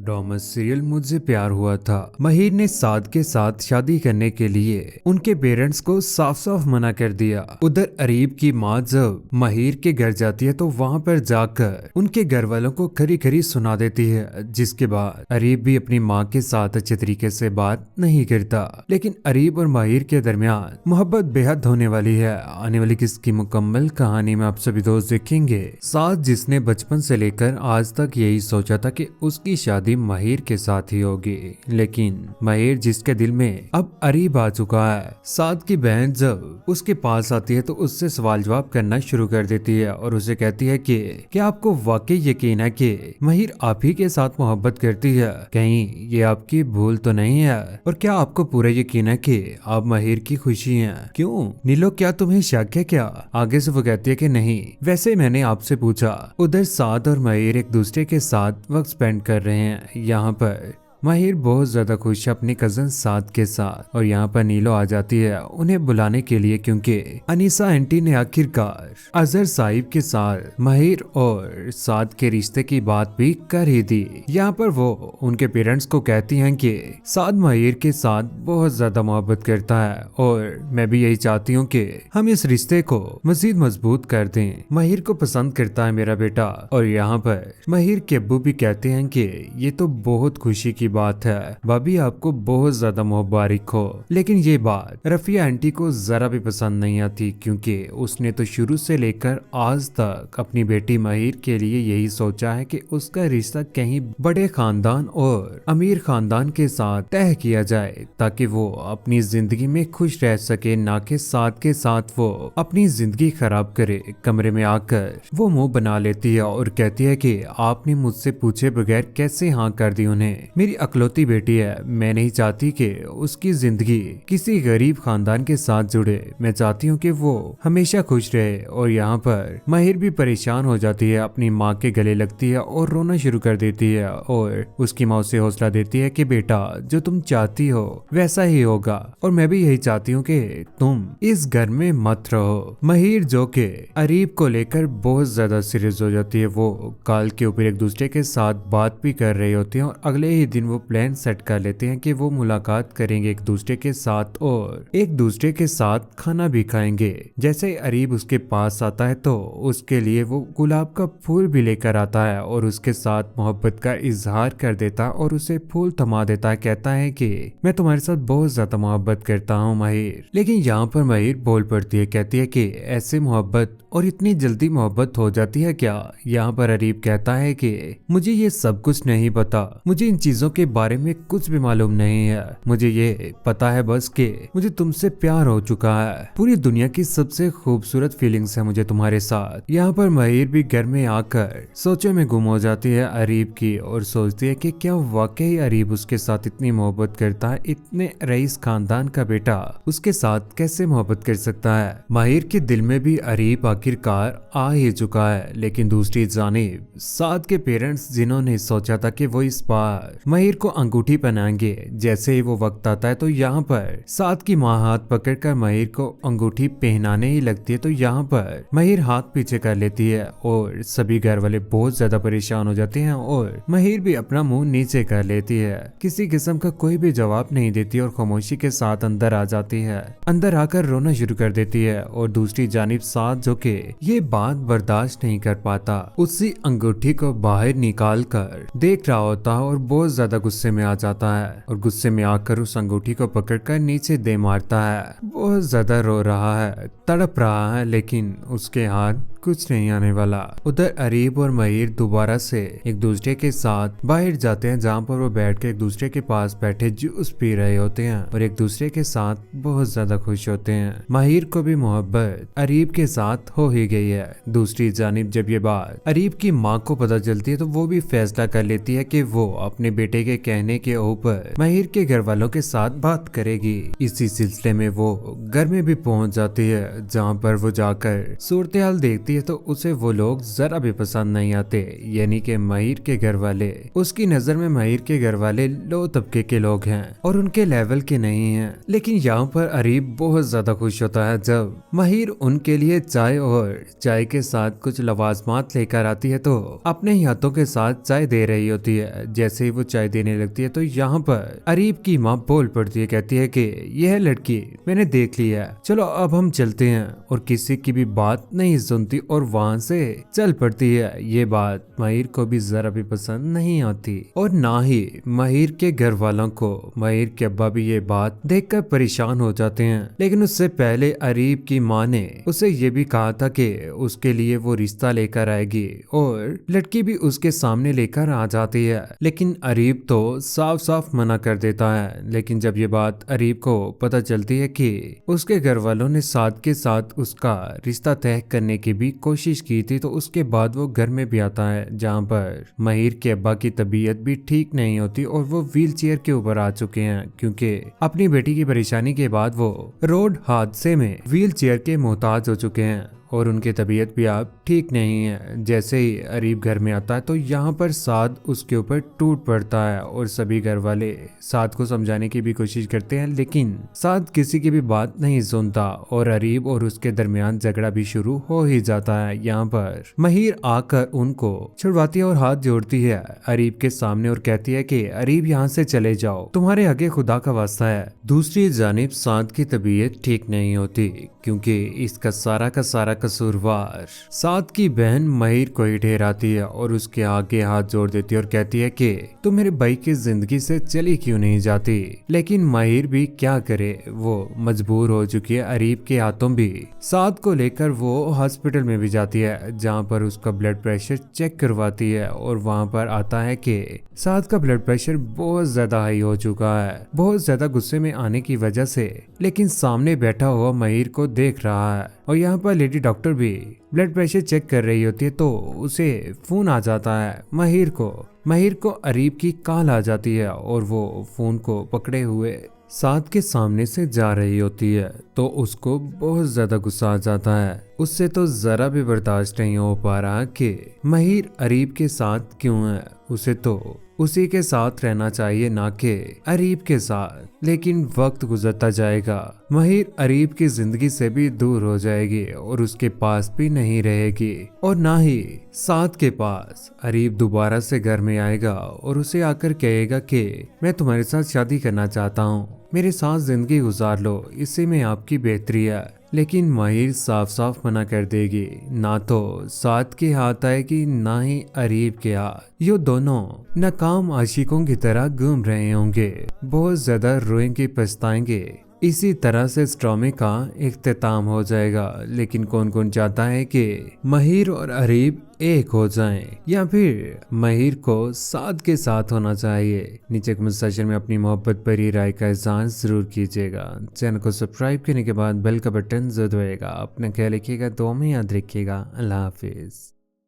Doms serial मुझसे प्यार हुआ था। महिर ने साद के साथ शादी करने के लिए उनके पेरेंट्स को साफ साफ मना कर दिया। उधर अरीब की माँ जब महिर के घर जाती है तो वहाँ पर जाकर उनके घर वालों को खरी खरी सुना देती है, जिसके बाद अरीब भी अपनी माँ के साथ अच्छे तरीके से बात नहीं करता। लेकिन अरीब और महिर के दरमियान मोहब्बत बेहद होने वाली है। आने वाली किसकी मुकम्मल कहानी में आप सभी दोस्त देखेंगे। साद जिसने बचपन से लेकर आज तक यही सोचा था कि उसकी शादी महिर के साथ ही होगी, लेकिन महिर जिसके दिल में अब अरीब आ चुका है। साद की बहन जब उसके पास आती है तो उससे सवाल जवाब करना शुरू कर देती है और उसे कहती है कि क्या आपको वाकई यकीन है कि महिर आप ही के साथ मोहब्बत करती है? कहीं ये आपकी भूल तो नहीं है? और क्या आपको पूरा यकीन है कि आप महिर की खुशी हैं? क्यों नीलो, क्या तुम्हें शक है क्या? आगे से वो कहती है कि नहीं, वैसे मैंने आपसे पूछा। उधर साद और महिर एक दूसरे के साथ वक्त स्पेंड कर रहे हैं। यहाँ पर महिर बहुत ज्यादा खुश है अपने कजन साद के साथ और यहाँ पर नीलो आ जाती है उन्हें बुलाने के लिए, क्योंकि अनीसा आंटी ने आखिरकार अजहर साहिब के साथ महिर और साद के रिश्ते की बात भी कर ही दी। यहाँ पर वो उनके पेरेंट्स को कहती हैं कि साद महिर के साथ बहुत ज्यादा मोहब्बत करता है और मैं भी यही चाहती हूँ कि हम इस रिश्ते को मजीद मजबूत कर दें। महिर को पसंद करता है मेरा बेटा। और यहाँ पर महिर के अब्बू भी कहते हैं कि ये तो बहुत खुशी की बात है, भाभी आपको बहुत ज्यादा मुबारक हो। लेकिन ये बात रफिया आंटी को जरा भी पसंद नहीं आती, क्योंकि उसने तो शुरू से लेकर आज तक अपनी बेटी महिर के लिए यही सोचा है कि उसका रिश्ता कहीं बड़े खानदान और अमीर खानदान के साथ तय किया जाए, ताकि वो अपनी जिंदगी में खुश रह सके, ना कि साथ के साथ वो अपनी जिंदगी खराब करे। कमरे में आकर वो मुंह बना लेती है और कहती है कि आपने मुझसे पूछे बगैर कैसे हाँ कर दी उन्हें? मेरी अकलौती बेटी है, मैं नहीं चाहती कि उसकी जिंदगी किसी गरीब खानदान के साथ जुड़े। मैं चाहती हूँ कि वो हमेशा खुश रहे। और यहाँ पर महिर भी परेशान हो जाती है, अपनी माँ के गले लगती है और रोना शुरू कर देती है और उसकी माँ उसे हौसला देती है कि बेटा जो तुम चाहती हो वैसा ही होगा, और मैं भी यही चाहती हूँ कि तुम इस घर में मत रहो। महिर जो के अरीब को लेकर बहुत ज्यादा सीरियस हो जाती है। वो काल के ऊपर एक दूसरे के साथ बात भी कर रही होती है और अगले ही दिन वो प्लान सेट कर लेते हैं कि वो मुलाकात करेंगे एक दूसरे के साथ और एक दूसरे के साथ खाना भी खाएंगे। जैसे अरीब उसके पास आता है तो उसके लिए वो गुलाब का फूल भी लेकर आता है और उसके साथ मोहब्बत का इजहार कर देता और उसे फूल थमा देता है। कहता है कि मैं तुम्हारे साथ बहुत ज्यादा मोहब्बत करता हूँ महिर। लेकिन यहाँ पर महिर बोल पड़ती है, कहती है कि ऐसे मोहब्बत और इतनी जल्दी मोहब्बत हो जाती है क्या? यहाँ पर अरीब कहता है कि मुझे ये सब कुछ नहीं पता, मुझे इन चीजों के बारे में कुछ भी मालूम नहीं है। मुझे ये पता है बस कि मुझे तुमसे प्यार हो चुका है। पूरी दुनिया की सबसे खूबसूरत फीलिंग्स है मुझे तुम्हारे साथ। यहाँ पर महिर भी घर में आकर सोचों में गुम हो जाती है अरीब की और सोचती है कि क्या वाकई अरीब उसके साथ इतनी मोहब्बत करता है? इतने रईस खानदान का बेटा उसके साथ कैसे मोहब्बत कर सकता है? महिर के दिल में भी अरीब आखिरकार आ ही चुका है। लेकिन दूसरी जानिब साद के पेरेंट्स, जिन्होंने सोचा था कि वो इस बार महिर को अंगूठी पहनाएंगे, जैसे ही वो वक्त आता है तो यहाँ पर साद की माँ हाथ पकड़कर महिर को अंगूठी पहनाने ही लगती है। तो यहाँ पर महिर हाथ पीछे कर लेती है और सभी घर वाले बहुत ज्यादा परेशान हो जाते हैं और महिर भी अपना मुंह नीचे कर लेती है, किसी किस्म का कोई भी जवाब नहीं देती और खामोशी के साथ अंदर आ जाती है। अंदर आकर रोना शुरू कर देती है और दूसरी जानिब साद, जो कि ये बात बर्दाश्त नहीं कर पाता, उसी अंगूठी को बाहर निकाल कर देख रहा होता है और बहुत ज्यादा गुस्से में आ जाता है और गुस्से में आकर उस अंगूठी को पकड़कर नीचे दे मारता है। बहुत ज्यादा रो रहा है, तड़प रहा है, लेकिन उसके हाथ कुछ नहीं आने वाला। उधर अरीब और महिर दोबारा से एक दूसरे के साथ बाहर जाते हैं, जहाँ पर वो बैठ के एक दूसरे के पास बैठे जूस पी रहे होते हैं और एक दूसरे के साथ बहुत ज्यादा खुश होते हैं। महिर को भी मोहब्बत अरीब के साथ हो ही गई है। दूसरी जानिब जब ये बात अरीब की माँ को पता चलती है तो वो भी फैसला कर लेती है कि वो अपने बेटे के कहने के ऊपर महिर के घर वालों के साथ बात करेगी। इसी सिलसिले में वो घर में भी पहुंच जाती है, जहाँ पर वो जाकर सूरत हाल देखती जाती है तो उसे वो लोग जरा भी पसंद नहीं आते, यानी कि महिर के घर वाले। उसकी नजर में महिर के घर वाले लो तबके के लोग हैं और उनके लेवल के नहीं हैं। लेकिन यहाँ पर अरीब बहुत ज्यादा खुश होता है जब महिर उनके लिए चाय और चाय के साथ कुछ लवाजमात लेकर आती है तो अपने ही हाथों के साथ चाय दे रही होती है। जैसे ही वो चाय देने लगती है तो यहाँ पर अरीब की माँ बोल पड़ती है, कहती है कि यह लड़की मैंने देख ली है, चलो अब हम चलते हैं। और किसी की भी बात नहीं सुनती और वहाँ से चल पड़ती है। ये बात महिर को भी जरा भी पसंद नहीं आती और ना ही महिर के घर वालों को। महिर के अब्बा भी ये बात देखकर परेशान हो जाते हैं, लेकिन उससे पहले अरीब की माँ ने उसे ये भी कहा था कि उसके लिए वो रिश्ता लेकर आएगी और लड़की भी उसके सामने लेकर आ जाती है। लेकिन अरीब तो साफ साफ मना कर देता है। लेकिन जब ये बात अरीब को पता चलती है कि उसके घर वालों ने साथ के साथ उसका रिश्ता तय करने की भी कोशिश की थी, तो उसके बाद वो घर में भी आता है जहाँ पर महिर के अब्बा की तबीयत भी ठीक नहीं होती और वो व्हील चेयर के ऊपर आ चुके हैं, क्योंकि अपनी बेटी की परेशानी के बाद वो रोड हादसे में व्हील चेयर के मोहताज हो चुके हैं और उनकी तबीयत भी अब ठीक नहीं है। जैसे ही अरीब घर में आता है तो यहाँ पर साद उसके ऊपर टूट पड़ता है और सभी घर वाले साद को समझाने की भी कोशिश करते हैं, लेकिन साद किसी की भी बात नहीं सुनता और अरीब और उसके दरमियान झगड़ा भी शुरू हो ही जाता है। यहाँ पर महिर आकर उनको छुड़वाती है और हाथ जोड़ती है अरीब के सामने और कहती है कि अरीब यहाँ से चले जाओ, तुम्हारे आगे खुदा का वास्ता है। दूसरी जानिब साद की तबीयत ठीक नहीं होती, क्योंकि इसका सारा का सारा कसूरवार साद की बहन महिर को ही ठहराती है और उसके आगे हाथ जोड़ देती है और कहती है कि तुम मेरे भाई की जिंदगी से चली क्यों नहीं जाती। लेकिन महिर भी क्या करे, वो मजबूर हो चुकी है। अरीब के हाथों भी साद को लेकर वो हॉस्पिटल में भी जाती है, जहाँ पर उसका ब्लड प्रेशर चेक करवाती है और वहाँ पर आता है कि साद का ब्लड प्रेशर बहुत ज्यादा हाई हो चुका है, बहुत ज्यादा गुस्से में आने की वजह से। लेकिन सामने बैठा हुआ महिर को देख रहा है और यहाँ पर लेडी डॉक्टर भी ब्लड प्रेशर चेक कर रही होती है, तो उसे फोन आ जाता है महिर को अरीब की कॉल आ जाती है और वो फोन को पकड़े हुए साद के सामने से जा रही होती है, तो उसको बहुत ज्यादा गुस्सा आ जाता है। उससे तो जरा भी बर्दाश्त नहीं हो पा रहा कि महिर अरीब के साथ क्यों है, उसे तो उसी के साथ रहना चाहिए ना कि अरीब के साथ। लेकिन वक्त गुजरता जाएगा, महिर अरीब की जिंदगी से भी दूर हो जाएगी और उसके पास भी नहीं रहेगी और ना ही साद के पास। अरीब दोबारा से घर में आएगा और उसे आकर कहेगा कि मैं तुम्हारे साथ शादी करना चाहता हूँ, मेरे साथ जिंदगी गुजार लो, इससे में आपकी बेहतरी है। लेकिन महिर साफ साफ मना कर देगी, ना तो साद के हाथ आएगी ना ही अरीब के हाथ। ये दोनों नाकाम आशिकों की तरह घूम रहे होंगे, बहुत ज्यादा रोएंगे पछताएंगे। इसी तरह से इस ड्रामे का इख्तिताम हो जाएगा। लेकिन कौन कौन चाहता है कि महिर और अरीब एक हो जाएं, या फिर महिर को साद के साथ होना चाहिए? नीचे कमेंट सेक्शन में अपनी मोहब्बत भरी राय का इज़हार जरूर कीजिएगा। चैनल को सब्सक्राइब करने के बाद बेल का बटन जरूर दबाइएगा। अपना ख्याल रखिएगा, दुआ में याद रखिएगा। अल्लाह हाफिज।